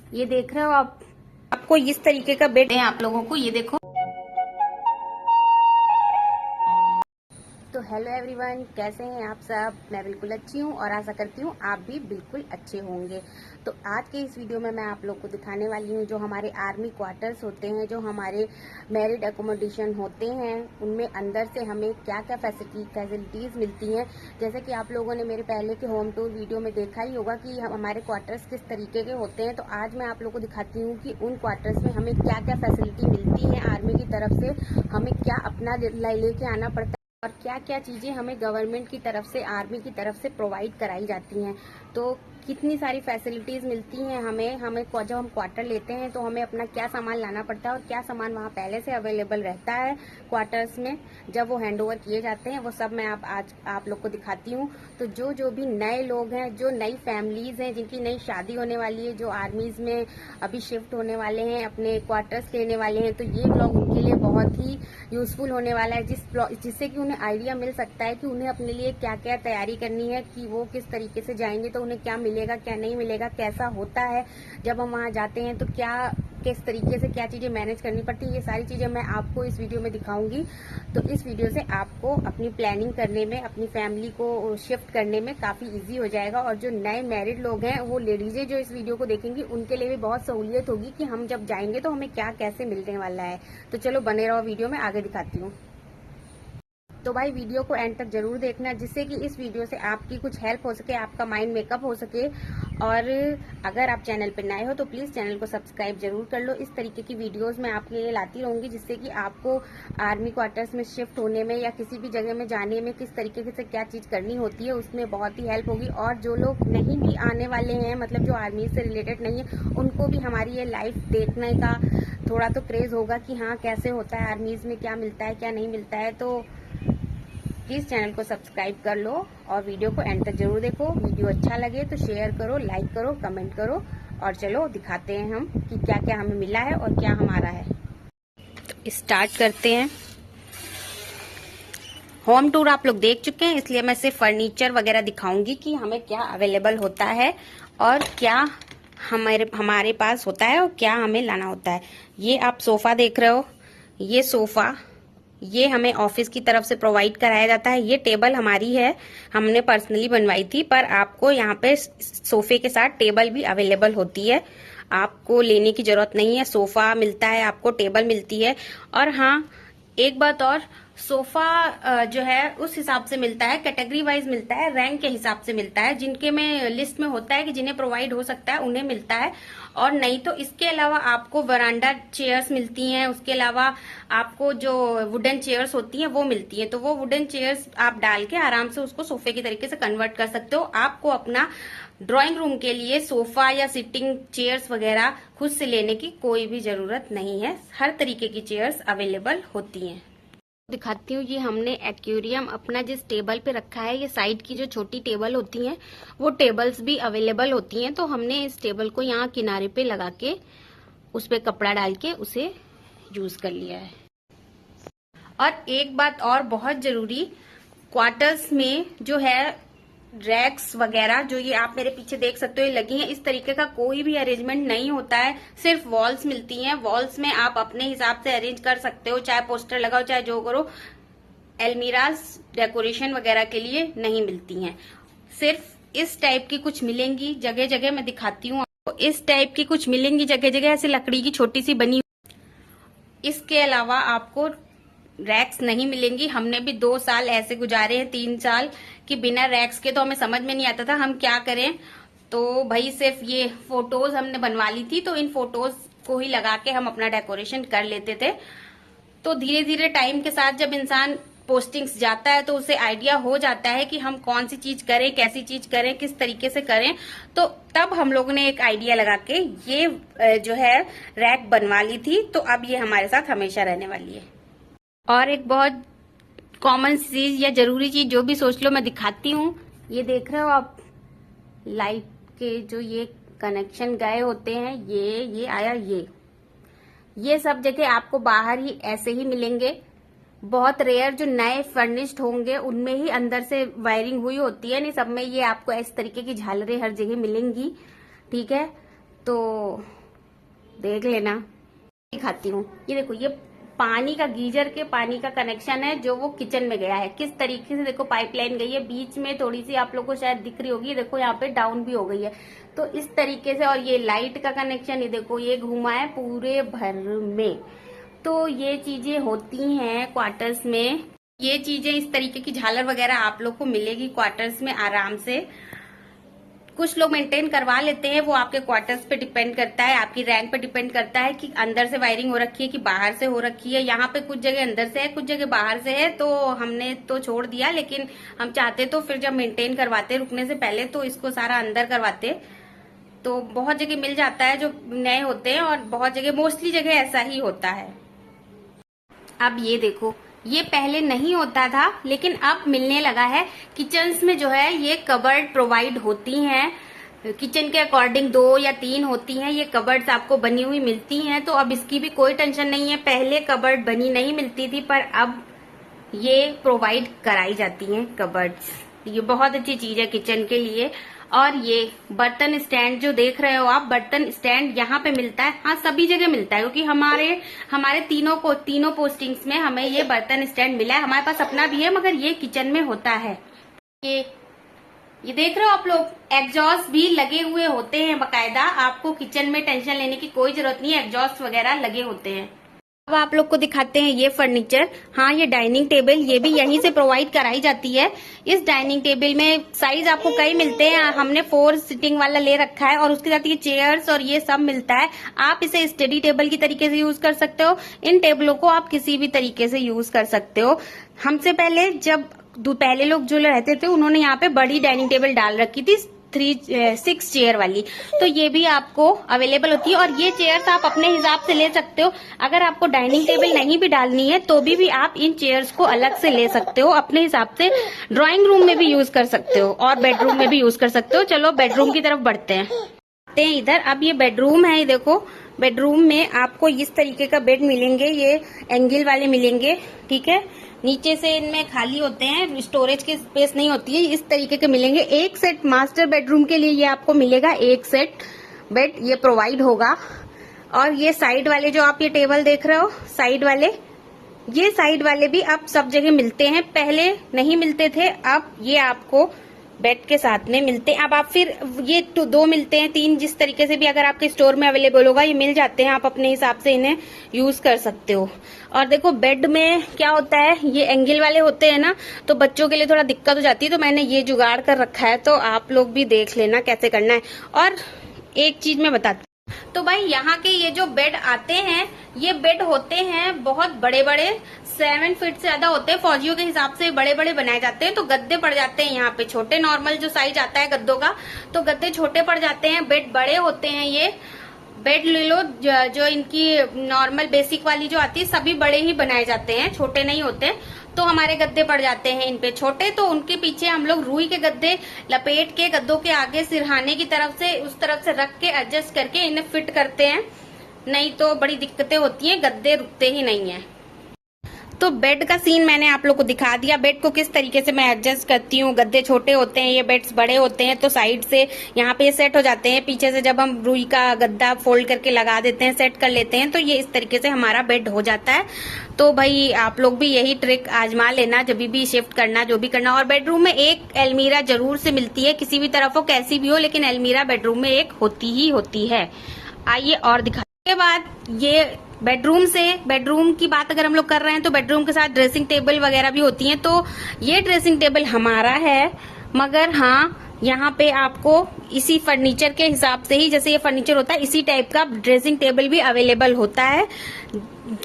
ये देख रहे हो आप, आपको इस तरीके का बेड है आप लोगों को, ये देखो। तो हेलो एवरीवन, कैसे हैं आप सब। मैं बिल्कुल अच्छी हूँ और आशा करती हूँ आप भी बिल्कुल अच्छे होंगे। तो आज के इस वीडियो में मैं आप लोग को दिखाने वाली हूँ जो हमारे आर्मी क्वार्टर्स होते हैं, जो हमारे मैरिड एकोमोडेशन होते हैं, उनमें अंदर से हमें क्या क्या फैसिलिटीज़ मिलती हैं। जैसे कि आप लोगों ने मेरे पहले के होम टूर वीडियो में देखा ही होगा कि हमारे क्वार्टर्स किस तरीके के होते हैं। तो आज मैं आप लोग को दिखाती हूँ कि उन क्वार्टर्स में हमें क्या क्या फैसिलिटी मिलती है आर्मी की तरफ से, हमें क्या अपना लेके आना पड़ता है और क्या क्या चीज़ें हमें गवर्नमेंट की तरफ से, आर्मी की तरफ से प्रोवाइड कराई जाती हैं। तो कितनी सारी फैसिलिटीज़ मिलती हैं हमें जब हम क्वार्टर लेते हैं तो हमें अपना क्या सामान लाना पड़ता है और क्या सामान वहाँ पहले से अवेलेबल रहता है क्वार्टर्स में जब वो हैंड ओवर किए जाते हैं, वो सब मैं आज आप लोग को दिखाती हूँ। तो जो भी नए लोग हैं, जो नई फैमिलीज़ हैं, जिनकी नई शादी होने वाली है, जो आर्मीज़ में अभी शिफ्ट होने वाले हैं, अपने क्वार्टर्स लेने वाले हैं, तो ये ब्लॉग उनके लिए बहुत ही यूजफुल होने वाला है, जिससे कि उन्हें आइडिया मिल सकता है कि उन्हें अपने लिए क्या क्या तैयारी करनी है, कि वो किस तरीके से जाएंगे तो उन्हें क्या मिलेगा, क्या नहीं मिलेगा, कैसा होता है जब हम वहाँ जाते हैं, तो क्या किस तरीके से क्या चीज़ें मैनेज करनी पड़ती है। ये सारी चीज़ें मैं आपको इस वीडियो में दिखाऊंगी। तो इस वीडियो से आपको अपनी प्लानिंग करने में, अपनी फैमिली को शिफ्ट करने में काफ़ी इजी हो जाएगा। और जो नए मैरिड लोग हैं, वो लेडीज़ें जो इस वीडियो को देखेंगी, उनके लिए भी बहुत सहूलियत होगी कि हम जब जाएंगे तो हमें क्या कैसे मिलने वाला है। तो चलो बने रहो, वीडियो में आगे दिखाती हूँ। तो भाई वीडियो को एंड तक जरूर देखना, जिससे कि इस वीडियो से आपकी कुछ हेल्प हो सके, आपका माइंड मेकअप हो सके। और अगर आप चैनल पर नए हो तो प्लीज़ चैनल को सब्सक्राइब जरूर कर लो। इस तरीके की वीडियोस मैं आपके लिए लाती रहूँगी, जिससे कि आपको आर्मी क्वार्टर्स में शिफ्ट होने में या किसी भी जगह में जाने में किस तरीके से क्या चीज़ करनी होती है, उसमें बहुत ही हेल्प होगी। और जो लोग नहीं भी आने वाले हैं, मतलब जो आर्मी से रिलेटेड नहीं है, उनको भी हमारी ये लाइफ देखने का थोड़ा तो क्रेज़ होगा कि हाँ कैसे होता है आर्मीज़ में, क्या मिलता है क्या नहीं मिलता है। तो प्लीज़ चैनल को सब्सक्राइब कर लो और वीडियो को एंड तक जरूर देखो। वीडियो अच्छा लगे तो शेयर करो, लाइक करो, कमेंट करो। और चलो दिखाते हैं हम कि क्या क्या हमें मिला है और क्या हमारा है। तो स्टार्ट करते हैं। होम टूर आप लोग देख चुके हैं, इसलिए मैं सिर्फ फर्नीचर वगैरह दिखाऊंगी कि हमें क्या अवेलेबल होता है और क्या हमारे पास होता है और क्या हमें लाना होता है। ये आप सोफा देख रहे हो, ये सोफा ये हमें ऑफिस की तरफ से प्रोवाइड कराया जाता है। ये टेबल हमारी है, हमने पर्सनली बनवाई थी, पर आपको यहाँ पे सोफे के साथ टेबल भी अवेलेबल होती है, आपको लेने की जरूरत नहीं है। सोफा मिलता है, आपको टेबल मिलती है। और हाँ, एक बात और, सोफा जो है उस हिसाब से मिलता है, कैटेगरी वाइज मिलता है, रैंक के हिसाब से मिलता है। जिनके में लिस्ट में होता है कि जिन्हें प्रोवाइड हो सकता है उन्हें मिलता है, और नहीं तो इसके अलावा आपको वरांडा चेयर्स मिलती हैं। उसके अलावा आपको जो वुडन चेयर्स होती हैं वो मिलती हैं। तो वो वुडन चेयर्स आप डाल के आराम से उसको सोफे की तरीके से कन्वर्ट कर सकते हो। आपको अपना ड्राइंग रूम के लिए सोफा या सिटिंग चेयर्स वगैरह खुद से लेने की कोई भी जरूरत नहीं है, हर तरीके की चेयर्स अवेलेबल होती हैं। दिखाती हूँ, ये हमने एक्वेरियम अपना जिस टेबल पे रखा है, ये साइड की जो छोटी टेबल होती हैं वो टेबल्स भी अवेलेबल होती हैं। तो हमने इस टेबल को यहाँ किनारे पे लगा के उस पे कपड़ा डाल के उसे यूज कर लिया है। और एक बात और बहुत जरूरी, क्वार्टर्स में जो है रैक्स वगैरह, जो ये आप मेरे पीछे देख सकते हो ये लगी हैं, इस तरीके का कोई भी अरेंजमेंट नहीं होता है। सिर्फ वॉल्स मिलती हैं, वॉल्स में आप अपने हिसाब से अरेंज कर सकते हो, चाहे पोस्टर लगाओ चाहे जो करो। एलमीराज डेकोरेशन वगैरह के लिए नहीं मिलती हैं। सिर्फ इस टाइप की कुछ मिलेंगी जगह जगह, मैं दिखाती हूँ आपको। इस टाइप की कुछ मिलेंगी जगह जगह, ऐसे लकड़ी की छोटी सी बनी। इसके अलावा आपको रैक्स नहीं मिलेंगी। हमने भी 2 साल ऐसे गुजारे हैं, 3 साल, कि बिना रैक्स के तो हमें समझ में नहीं आता था हम क्या करें। तो भाई सिर्फ ये फोटोज हमने बनवा ली थी, तो इन फोटोज को ही लगा के हम अपना डेकोरेशन कर लेते थे। तो धीरे धीरे टाइम के साथ जब इंसान पोस्टिंग्स जाता है तो उसे आइडिया हो जाता है कि हम कौन सी चीज करें, कैसी चीज करें, किस तरीके से करें। तो तब हम लोगों ने एक आइडिया लगा के ये जो है रैक बनवा ली थी। तो अब ये हमारे साथ हमेशा रहने वाली है। और एक बहुत कॉमन चीज या जरूरी चीज जो भी सोच लो, मैं दिखाती हूँ। ये देख रहे हो आप, लाइट के जो ये कनेक्शन गए होते हैं, ये आया, ये सब जगह आपको बाहर ही ऐसे ही मिलेंगे। बहुत रेयर जो नए फर्निश्ड होंगे उनमें ही अंदर से वायरिंग हुई होती है, नहीं सब में ये आपको इस तरीके की झालरें हर जगह मिलेंगी। ठीक है, तो देख लेना, दिखाती हूँ। ये देखो, ये पानी का गीजर के पानी का कनेक्शन है जो वो किचन में गया है। किस तरीके से देखो पाइपलाइन गई है, बीच में थोड़ी सी आप लोग को शायद दिख रही होगी, देखो यहाँ पे डाउन भी हो गई है। तो इस तरीके से, और ये लाइट का कनेक्शन, ये देखो ये घुमा है पूरे भर में। तो ये चीजें होती हैं क्वार्टर्स में। ये चीजें, इस तरीके की झालर वगैरह आप लोग को मिलेगी क्वार्टर्स में आराम से। कुछ लोग मेंटेन करवा लेते हैं, वो आपके क्वार्टर्स पे डिपेंड करता है, आपकी रैंक पे डिपेंड करता है कि अंदर से वायरिंग हो रखी है कि बाहर से हो रखी है। यहाँ पे कुछ जगह अंदर से है, कुछ जगह बाहर से है, तो हमने तो छोड़ दिया। लेकिन हम चाहते तो फिर जब मेंटेन करवाते रुकने से पहले तो इसको सारा अंदर करवाते। तो बहुत जगह मिल जाता है जो नए होते हैं, और बहुत जगह, मोस्टली जगह ऐसा ही होता है। अब ये देखो, ये पहले नहीं होता था लेकिन अब मिलने लगा है। किचन्स में जो है ये कबर्ड प्रोवाइड होती हैं, किचन के अकॉर्डिंग 2 या 3 होती हैं ये कबर्ड्स आपको बनी हुई मिलती हैं। तो अब इसकी भी कोई टेंशन नहीं है। पहले कबर्ड बनी नहीं मिलती थी, पर अब ये प्रोवाइड कराई जाती हैं कबर्ड्स। ये बहुत अच्छी चीज है किचन के लिए। और ये बर्तन स्टैंड जो देख रहे हो आप, बर्तन स्टैंड यहाँ पे मिलता है। हाँ, सभी जगह मिलता है, क्योंकि हमारे तीनों पोस्टिंग्स में हमें ये बर्तन स्टैंड मिला है। हमारे पास अपना भी है, मगर ये किचन में होता है। ये देख रहे हो आप लोग, एग्जॉस्ट भी लगे हुए होते हैं बकायदा। आपको किचन में टेंशन लेने की कोई जरूरत नहीं है, एग्जॉस्ट वगैरह लगे होते हैं। अब आप लोग को दिखाते हैं ये फर्नीचर। हाँ, ये डाइनिंग टेबल, ये भी यहीं से प्रोवाइड कराई जाती है। इस डाइनिंग टेबल में साइज आपको कई मिलते हैं। हमने 4 सीटिंग वाला ले रखा है, और उसके साथ ये चेयर्स और ये सब मिलता है। आप इसे स्टडी टेबल की तरीके से यूज कर सकते हो। इन टेबलों को आप किसी भी तरीके से यूज कर सकते हो। हमसे पहले लोग जो रहते थे, उन्होंने यहाँ पे बड़ी डाइनिंग टेबल डाल रखी थी, 6 चेयर वाली। तो ये भी आपको अवेलेबल होती है, और ये चेयर्स आप अपने हिसाब से ले सकते हो। अगर आपको डाइनिंग टेबल नहीं भी डालनी है तो भी आप इन चेयर्स को अलग से ले सकते हो अपने हिसाब से। ड्राइंग रूम में भी यूज कर सकते हो और बेडरूम में भी यूज कर सकते हो। चलो बेडरूम की तरफ बढ़ते हैं इधर। अब ये बेडरूम है, ये देखो। बेडरूम में आपको इस तरीके का बेड मिलेंगे, ये एंगल वाले मिलेंगे, ठीक है। नीचे से इनमें खाली होते हैं, स्टोरेज की स्पेस नहीं होती है, इस तरीके के मिलेंगे। एक सेट मास्टर बेडरूम के लिए ये आपको मिलेगा, एक सेट बेड ये प्रोवाइड होगा। और ये साइड वाले जो आप ये टेबल देख रहे हो, साइड वाले भी अब सब जगह मिलते हैं। पहले नहीं मिलते थे, अब ये आपको बेड के साथ में मिलते हैं। अब आप फिर ये 2 मिलते हैं, 3, जिस तरीके से भी अगर आपके स्टोर में अवेलेबल होगा ये मिल जाते हैं। आप अपने हिसाब से इन्हें यूज कर सकते हो। और देखो बेड में क्या होता है, ये एंगल वाले होते हैं ना, तो बच्चों के लिए थोड़ा दिक्कत हो जाती है। तो मैंने ये जुगाड़ कर रखा है, तो आप लोग भी देख लेना कैसे करना है। और एक चीज मैं बताती हूँ, तो भाई यहाँ के ये जो बेड आते हैं, ये बेड होते हैं बहुत बड़े बड़े, 7 फीट से ज्यादा होते हैं। फौजियों के हिसाब से बड़े बड़े बनाए जाते हैं। तो गद्दे पड़ जाते हैं यहाँ पे छोटे, नॉर्मल जो साइज आता है गद्दों का, तो गद्दे छोटे पड़ जाते हैं, बेड बड़े होते हैं। ये बेड ले लो, जो इनकी नॉर्मल बेसिक वाली जो आती है, सभी बड़े ही बनाए जाते हैं, छोटे नहीं होते। तो हमारे गद्दे पड़ जाते हैं इन पे छोटे, तो उनके पीछे हम लोग रुई के गद्दे लपेट के गद्दों के आगे सिरहाने की तरफ से उस तरफ से रख के एडजस्ट करके इन्हें फिट करते हैं। नहीं तो बड़ी दिक्कतें होती हैं, गद्दे रुकते ही नहीं है। तो बेड का सीन मैंने आप लोग को दिखा दिया, बेड को किस तरीके से मैं एडजस्ट करती हूँ। गद्दे छोटे होते हैं, ये बेड्स बड़े होते हैं, तो साइड से यहाँ पे सेट हो जाते हैं। पीछे से जब हम रुई का गद्दा फोल्ड करके लगा देते हैं, सेट कर लेते हैं, तो ये इस तरीके से हमारा बेड हो जाता है। तो भाई आप लोग भी यही ट्रिक आजमा लेना जब भी शिफ्ट करना, जो भी करना। और बेडरूम में एक अलमीरा जरूर से मिलती है, किसी भी तरफ हो कैसी भी हो, लेकिन अलमीरा बेडरूम में एक होती ही होती है। आइए और दिखा के बाद ये बेडरूम की बात अगर हम लोग कर रहे हैं, तो बेडरूम के साथ ड्रेसिंग टेबल वगैरह भी होती हैं। तो ये ड्रेसिंग टेबल हमारा है, मगर हाँ यहाँ पे आपको इसी फर्नीचर के हिसाब से ही, जैसे ये फर्नीचर होता है, इसी टाइप का ड्रेसिंग टेबल भी अवेलेबल होता है।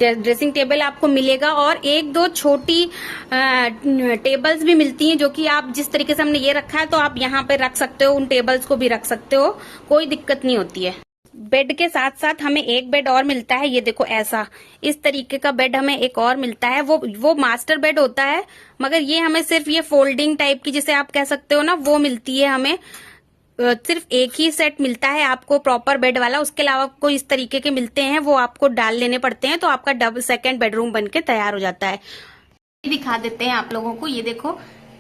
ड्रेसिंग टेबल आपको मिलेगा, और 1-2 छोटी टेबल्स भी मिलती हैं, जो कि आप जिस तरीके से हमने ये रखा है, तो आप यहाँ पे रख सकते हो, उन टेबल्स को भी रख सकते हो, कोई दिक्कत नहीं होती है। बेड के साथ साथ हमें एक बेड और मिलता है, ये देखो ऐसा, इस तरीके का बेड हमें एक और मिलता है। वो मास्टर बेड होता है, मगर ये हमें सिर्फ ये फोल्डिंग टाइप की, जिसे आप कह सकते हो ना, वो मिलती है हमें। सिर्फ एक ही सेट मिलता है आपको प्रॉपर बेड वाला, उसके अलावा आपको इस तरीके के मिलते हैं, वो आपको डाल लेने पड़ते हैं, तो आपका 2nd बेडरूम बनके तैयार हो जाता है। दिखा देते हैं आप लोगों को, ये देखो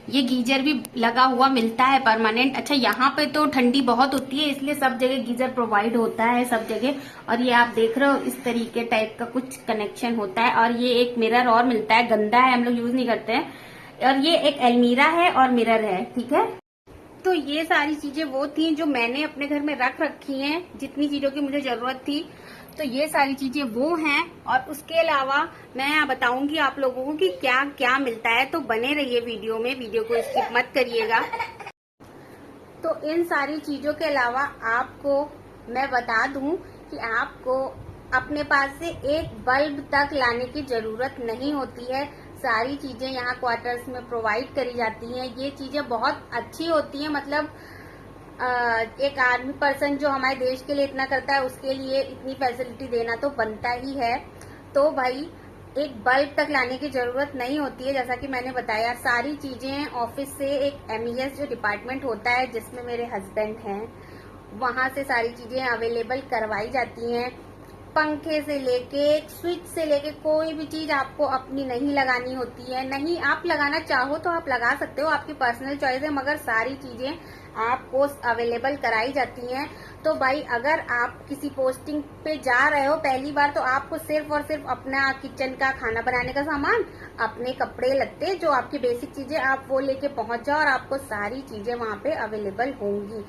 ये गीजर भी लगा हुआ मिलता है परमानेंट। अच्छा, यहाँ पे तो ठंडी बहुत होती है इसलिए सब जगह गीजर प्रोवाइड होता है सब जगह। और ये आप देख रहे हो इस तरीके टाइप का कुछ कनेक्शन होता है। और ये एक मिरर और मिलता है, गंदा है, हम लोग यूज नहीं करते हैं। और ये एक अलमीरा है और मिरर है, ठीक है। तो ये सारी चीजें वो थी जो मैंने अपने घर में रख रखी हैं, जितनी चीजों की मुझे जरूरत थी। तो ये सारी चीजें वो हैं। और उसके अलावा मैं बताऊंगी आप लोगों को कि क्या क्या मिलता है। तो बने रहिए वीडियो में, वीडियो को स्किप मत करिएगा। तो इन सारी चीजों के अलावा आपको मैं बता दूं कि आपको अपने पास से एक बल्ब तक लाने की जरूरत नहीं होती है। सारी चीजें यहाँ क्वार्टर्स में प्रोवाइड करी जाती हैं। ये चीजें बहुत अच्छी होती हैं। मतलब एक आर्मी पर्सन जो हमारे देश के लिए इतना करता है उसके लिए इतनी फैसिलिटी देना तो बनता ही है। तो भाई एक बल्ब तक लाने की जरूरत नहीं होती है। जैसा कि मैंने बताया, सारी चीजें ऑफिस से एक MES जो डिपार्टमेंट होता है जिसमें मेरे हस्बैंड हैं, वहां से सारी चीजें अवेलेबल करवाई जाती हैं। पंखे से लेके स्विच से लेके कोई भी चीज आपको अपनी नहीं लगानी होती है। नहीं, आप लगाना चाहो तो आप लगा सकते हो, आपकी पर्सनल चॉइस है, मगर सारी चीजें आपको अवेलेबल कराई जाती हैं। तो भाई अगर आप किसी पोस्टिंग पे जा रहे हो पहली बार, तो आपको सिर्फ और सिर्फ अपना किचन का खाना बनाने का सामान, अपने कपड़े लत्ते, जो आपकी बेसिक चीजें, आप वो लेके पहुंच जाओ और आपको सारी चीजें वहां पे अवेलेबल होंगी।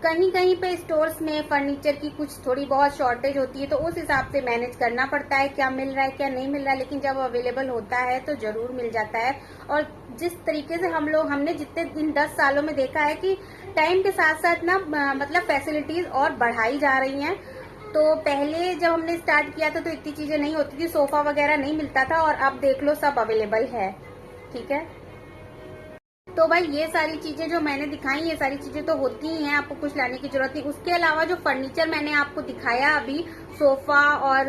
कहीं कहीं पे स्टोर्स में फर्नीचर की कुछ थोड़ी बहुत शॉर्टेज होती है, तो उस हिसाब से मैनेज करना पड़ता है क्या मिल रहा है क्या नहीं मिल रहा है। लेकिन जब अवेलेबल होता है तो जरूर मिल जाता है। और जिस तरीके से हमने जितने दिन 10 सालों में देखा है कि टाइम के साथ साथ ना मतलब फैसिलिटीज और बढ़ाई जा रही हैं। तो पहले जब हमने स्टार्ट किया था तो इतनी चीजें नहीं होती थी, सोफा वगैरह नहीं मिलता था, और अब देख लो सब अवेलेबल है, ठीक है। तो भाई ये सारी चीजें जो मैंने दिखाई, ये सारी चीजें तो होती ही हैं, आपको कुछ लाने की जरूरत नहीं। उसके अलावा जो फर्नीचर मैंने आपको दिखाया अभी, सोफा और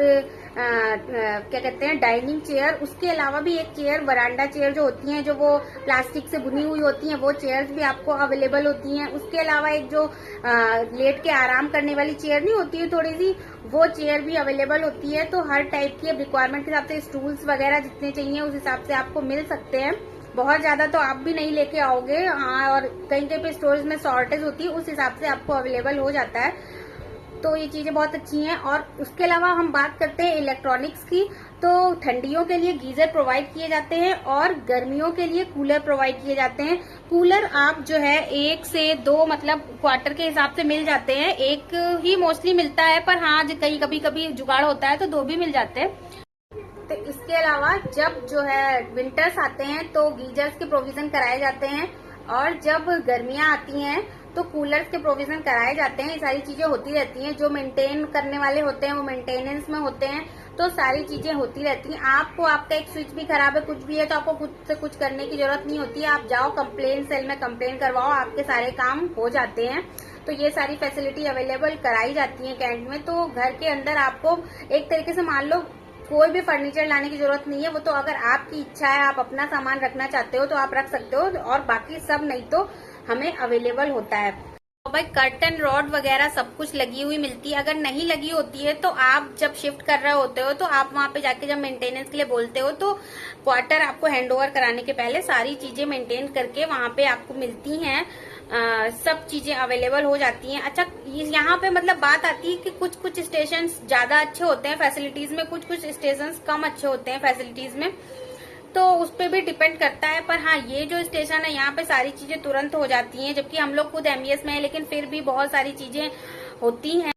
क्या कहते हैं डाइनिंग चेयर, उसके अलावा भी एक चेयर, वरांडा चेयर जो होती हैं, जो वो प्लास्टिक से बुनी हुई होती हैं, वो चेयर्स भी आपको अवेलेबल होती हैं। उसके अलावा एक जो लेट के आराम करने वाली चेयर नहीं होती है थोड़ी सी, वो चेयर भी अवेलेबल होती है। तो हर टाइप की रिक्वायरमेंट के हिसाब से स्टूल्स वगैरह जितने चाहिए उस हिसाब से आपको मिल सकते हैं। बहुत ज्यादा तो आप भी नहीं लेके आओगे, हाँ, और कहीं कहीं पे स्टोरेज में शॉर्टेज होती है, उस हिसाब से आपको अवेलेबल हो जाता है। तो ये चीजें बहुत अच्छी हैं। और उसके अलावा हम बात करते हैं इलेक्ट्रॉनिक्स की, तो ठंडियों के लिए गीजर प्रोवाइड किए जाते हैं और गर्मियों के लिए कूलर प्रोवाइड किए जाते हैं। कूलर आप जो है 1 से 2 मतलब क्वार्टर के हिसाब से मिल जाते हैं, एक ही मोस्टली मिलता है, पर हाँ कहीं कभी कभी जुगाड़ होता है तो 2 भी मिल जाते हैं। तो इसके अलावा जब जो है विंटर्स आते हैं तो गीजर्स के प्रोविजन कराए जाते हैं, और जब गर्मियां आती हैं तो कूलर्स के प्रोविजन कराए जाते हैं। ये सारी चीजें होती रहती हैं। जो मेंटेन करने वाले होते हैं वो मेंटेनेंस में होते हैं, तो सारी चीजें होती रहती हैं। आपको आपका एक स्विच भी खराब है, कुछ भी है, तो आपको खुद से कुछ करने की जरूरत नहीं होती है। आप जाओ कंप्लेन सेल में कंप्लेन करवाओ, आपके सारे काम हो जाते हैं। तो ये सारी फैसिलिटी अवेलेबल कराई जाती है कैंट में। तो घर के अंदर आपको एक तरीके से मान लो कोई भी फर्नीचर लाने की जरूरत नहीं है। वो तो अगर आपकी इच्छा है, आप अपना सामान रखना चाहते हो तो आप रख सकते हो, और बाकी सब नहीं तो हमें अवेलेबल होता है। और भाई कर्टन रॉड वगैरह सब कुछ लगी हुई मिलती है। अगर नहीं लगी होती है तो आप जब शिफ्ट कर रहे होते हो तो आप वहां पे जाके जब मेंटेनेंस के लिए बोलते हो तो क्वार्टर आपको हैंडओवर कराने के पहले सारी चीजें मेंटेन करके वहां पे आपको मिलती हैं। सब चीजें अवेलेबल हो जाती हैं। अच्छा, यहाँ पे मतलब बात आती है कि कुछ कुछ स्टेशन ज्यादा अच्छे होते हैं फैसिलिटीज में, कुछ कुछ स्टेशन कम अच्छे होते हैं फैसिलिटीज में, तो उस पर भी डिपेंड करता है। पर हाँ, ये जो स्टेशन है यहाँ पे सारी चीजें तुरंत हो जाती हैं, जबकि हम लोग खुद MES में है, लेकिन फिर भी बहुत सारी चीजें होती हैं।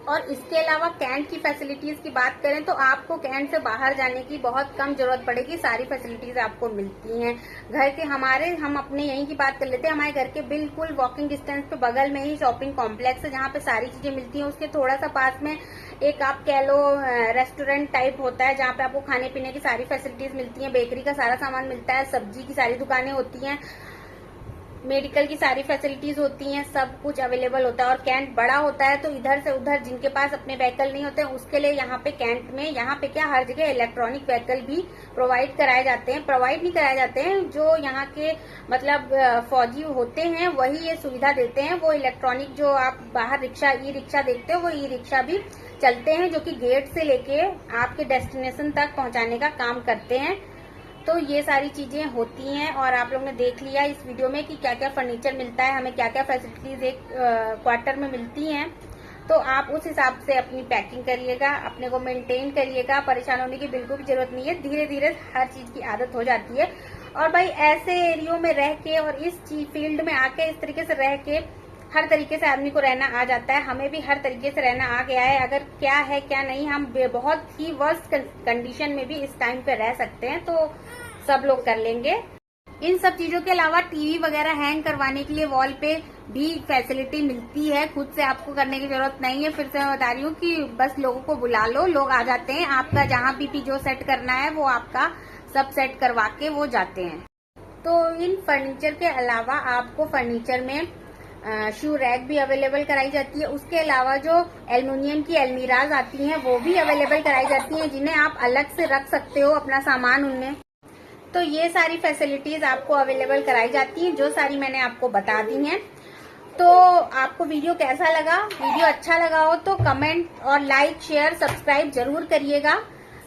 और इसके अलावा कैंट की फैसिलिटीज की बात करें तो आपको कैंट से बाहर जाने की बहुत कम जरूरत पड़ेगी, सारी फैसिलिटीज आपको मिलती हैं। घर के हम अपने यहीं की बात कर लेते हैं। हमारे घर के बिल्कुल वॉकिंग डिस्टेंस पे बगल में ही शॉपिंग कॉम्प्लेक्स है, जहाँ पे सारी चीजें मिलती हैं। उसके थोड़ा सा पास में एक आप कह लो रेस्टोरेंट टाइप होता है, जहाँ पे आपको खाने पीने की सारी फैसिलिटीज मिलती हैं, बेकरी का सारा सामान मिलता है, सब्जी की सारी दुकानें होती हैं, मेडिकल की सारी फैसिलिटीज होती हैं, सब कुछ अवेलेबल होता है। और कैंट बड़ा होता है तो इधर से उधर जिनके पास अपने व्हीकल नहीं होते हैं उसके लिए यहाँ पे कैंट में, यहाँ पे क्या हर जगह इलेक्ट्रॉनिक व्हीकल भी प्रोवाइड कराए जाते हैं। प्रोवाइड नहीं कराए जाते हैं, जो यहाँ के मतलब फौजी होते हैं वही ये सुविधा देते हैं। वो इलेक्ट्रॉनिक जो आप बाहर ई रिक्शा देखते हो, वो ई रिक्शा भी चलते हैं, जो कि गेट से लेके आपके डेस्टिनेशन तक पहुंचाने का काम करते हैं। तो ये सारी चीजें होती हैं और आप लोग ने देख लिया इस वीडियो में कि क्या क्या फर्नीचर मिलता है, हमें क्या क्या फैसिलिटीज एक क्वार्टर में मिलती हैं। तो आप उस हिसाब से अपनी पैकिंग करिएगा, अपने को मेंटेन करिएगा। परेशान होने की बिल्कुल भी जरूरत नहीं है, धीरे धीरे हर चीज की आदत हो जाती है। और भाई ऐसे एरियो में रह के और इस फील्ड में आके इस तरीके से रह के हर तरीके से आदमी को रहना आ जाता है। हमें भी हर तरीके से रहना आ गया है। अगर क्या है क्या नहीं, हम बहुत ही वर्स्ट कंडीशन में भी इस टाइम पे रह सकते हैं, तो सब लोग कर लेंगे। इन सब चीजों के अलावा टीवी वगैरह हैंग करवाने के लिए वॉल पे भी फैसिलिटी मिलती है, खुद से आपको करने की जरूरत नहीं है। फिर से मैं बता रही हूँ कि बस लोगों को बुला लो, लोग आ जाते हैं। आपका जहाँ भी जो सेट करना है वो आपका सब सेट करवा के वो जाते हैं। तो इन फर्नीचर के अलावा आपको फर्नीचर में शू रैक भी अवेलेबल कराई जाती है। उसके अलावा जो एल्युमिनियम की अलमीराज आती हैं वो भी अवेलेबल कराई जाती हैं, जिन्हें आप अलग से रख सकते हो अपना सामान उनमें। तो ये सारी फैसिलिटीज आपको अवेलेबल कराई जाती हैं, जो सारी मैंने आपको बता दी हैं। तो आपको वीडियो कैसा लगा? वीडियो अच्छा लगा हो तो कमेंट और लाइक शेयर सब्सक्राइब जरूर करिएगा।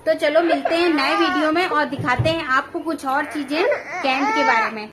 तो चलो मिलते हैं नए वीडियो में और दिखाते हैं आपको कुछ और चीजें कैंट के बारे में।